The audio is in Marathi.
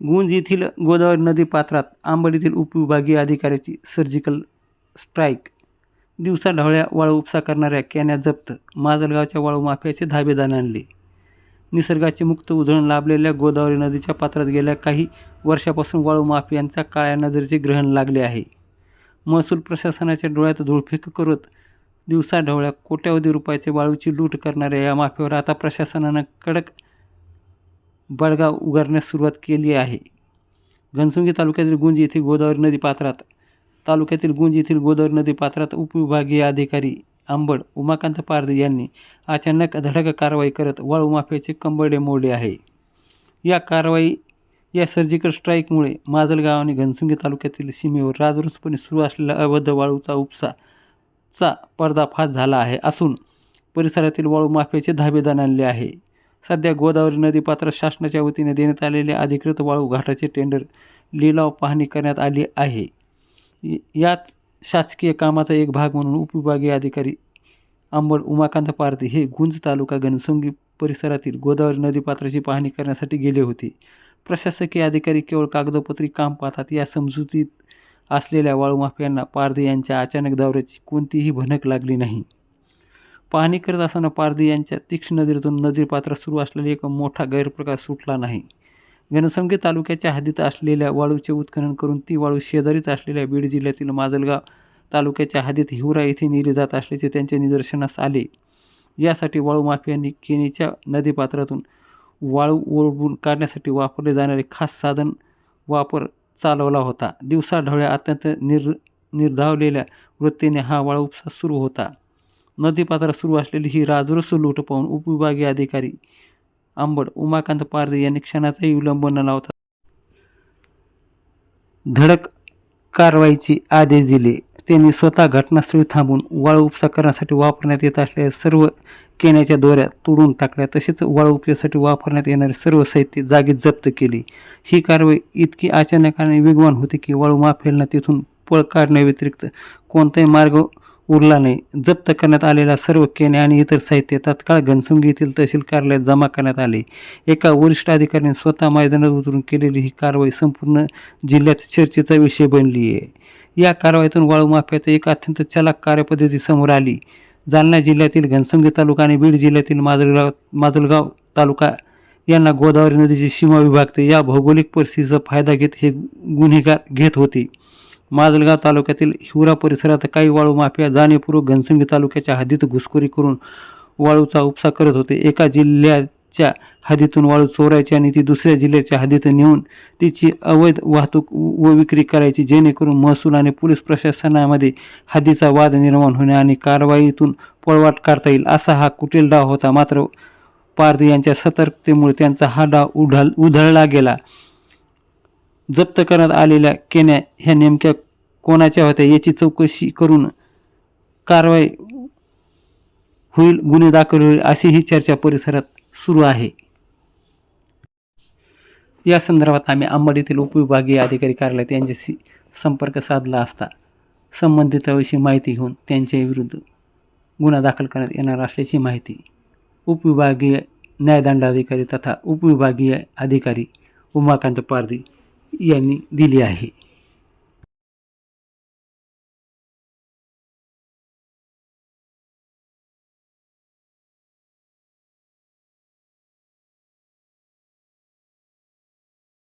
गुंज येथील गोदावरी नदी पात्रात आंबड येथील उपविभागीय अधिकाऱ्याची सर्जिकल स्ट्राईक. दिवसाढवळ्या वाळू उपसा करणाऱ्या कॅन्या जप्त. माजलगावच्या वाळू माफियाचे धाबे दणाणले. निसर्गाचे मुक्त उधळण लाभलेल्या गोदावरी नदीच्या पात्रात गेल्या काही वर्षापासून वाळू माफियांचा काळ्या नजरेचे ग्रहण लागले आहे. महसूल प्रशासनाच्या डोळ्यात धूळफेक करत दिवसाढवळ्या कोट्यावधी रुपयाचे वाळूची लूट करणाऱ्या या माफियावर आता प्रशासनानं कडक बडगा उगारण्यास सुरुवात केली आहे. घनसुंगी तालुक्यातील गुंज येथील गोदावरी नदी पात्रात उपविभागीय अधिकारी आंबड उमाकांत पारधी यांनी अचानक धडक कारवाई करत वाळू माफियाचे कंबरडे मोडले आहे. या सर्जिकल स्ट्राईकमुळे माजलगाव आणि घनसुंगी तालुक्यातील सीमेवर राजरोसपणे सुरू असलेला अवैध वाळूचा उपसाचा पर्दाफाश झाला असून परिसरातील वाळू माफियाचे धाबे दणाणले आहे. सध्या गोदावरी नदी पात्रात शासनाच्या वतीने देण्यात आलेले अधिकृत वाळू घाटाचे टेंडर लिलाव पाहणी करण्यात आली आहे. याच शासकीय कामाचा एक भाग म्हणून उपविभागीय अधिकारी आंबड उमाकांत पारधी हे गुंज तालुका घनसुंगी परिसरातील गोदावरी नदी पात्राची पाहणी करण्यासाठी गेले होते. प्रशासकीय अधिकारी केवळ कागदोपत्री काम पाहतात. या समजुतीत असलेल्या वाळू माफियांना पारधी यांच्या अचानक दौऱ्याची कोणतीही भनक लागली नाही. पाहणी करत असताना पारधी यांच्या तीक्ष्ण नजरेतून नदीपात्रात सुरू असलेला एक मोठा गैरप्रकार सुटला नाही. घनसुंगी तालुक्याच्या हद्दीत असलेल्या वाळूचे उत्खनन करून ती वाळू शेजारीच असलेल्या बीड जिल्ह्यातील माजलगाव तालुक्याच्या हद्दीत हिवरा येथे नेली जात असल्याचे त्यांच्या निदर्शनास आले. यासाठी वाळू माफियांनी केनीच्या नदीपात्रातून वाळू ओढून काढण्यासाठी वापरले जाणारे खास साधन वापर चालवला होता. दिवसाढवळ्या अत्यंत निर्धावलेल्या वृत्तीने हा वाळू उपसा सुरू होता. नदीपात्रात सुरू असलेली ही राजरोस लूट पाहून उपविभागीय अधिकारी आंबड उमाकांत पारधी यांनी क्षणाचाही विलंब न लावता धडक कारवाईचे आदेश दिले. त्यांनी स्वतः घटनास्थळी थांबून वाळू उपसा करण्यासाठी वापरण्यात येत असलेल्या सर्व केन्याच्या दोऱ्या तोडून टाकल्या. तसेच वाळू उपसासाठी वापरण्यात येणारे सर्व साहित्य जागीच जप्त केले. ही कारवाई इतकी अचानक आणि वेगवान होती की वाळू माफियांना तिथून पळ काढण्याव्यतिरिक्त कोणताही मार्ग उरला नाही. जप्त करण्यात आलेल्या सर्व केन्या आणि इतर साहित्य तात्काळ घनसुंगी येथील तहसील कार्यालयात जमा करण्यात आले. एका वरिष्ठ अधिकाऱ्याने स्वतः मैदानात उतरून केलेली ही कारवाई संपूर्ण जिल्ह्यात चर्चेचा विषय बनली आहे. या कारवाईतून वाळू माफियाचा एक अत्यंत चलाक कार्यपद्धती समोर आली. जालना जिल्ह्यातील घनसुंगी तालुका आणि बीड जिल्ह्यातील माजलगाव तालुका यांना गोदावरी नदीची सीमा विभागते. या भौगोलिक परिस्थितीचा फायदा घेत हे गुन्हेगार घेत होते. माजलगाव तालुक्यातील हिवरा परिसरात काही वाळू माफिया जाणीवपूर्वक घनसुंगी तालुक्याच्या हद्दीत घुसखोरी करून वाळूचा उपसा करत होते. एका जिल्ह्याच्या हद्दीतून वाळू चोरायची आणि ती दुसऱ्या जिल्ह्याच्या हद्दीत नेऊन तिची अवैध वाहतूक व विक्री करायची, जेणेकरून महसूल आणि पोलीस प्रशासनामध्ये हद्दीचा वाद निर्माण होणे आणि कारवाईतून पळवाट काढता येईल असा हा कुटील डाव होता. मात्र पारधी यांच्या सतर्कतेमुळे त्यांचा हा डाव उधळला गेला. जप्त करण्यात आलेल्या केन्या ह्या नेमक्या कोणाच्या होत्या याची चौकशी करून कारवाई होईल, गुन्हे दाखल होईल अशी ही चर्चा परिसरात सुरू आहे. या संदर्भात आम्ही अंबड येथील उपविभागीय अधिकारी कार्यालयात यांच्याशी संपर्क साधला असता संबंधिताविषयी माहिती घेऊन त्यांच्या विरुद्ध गुन्हा दाखल करण्यात येणार असल्याची माहिती उपविभागीय न्यायदंडाधिकारी तथा उपविभागीय अधिकारी उमाकांत पारधी यांनी दिली आहे.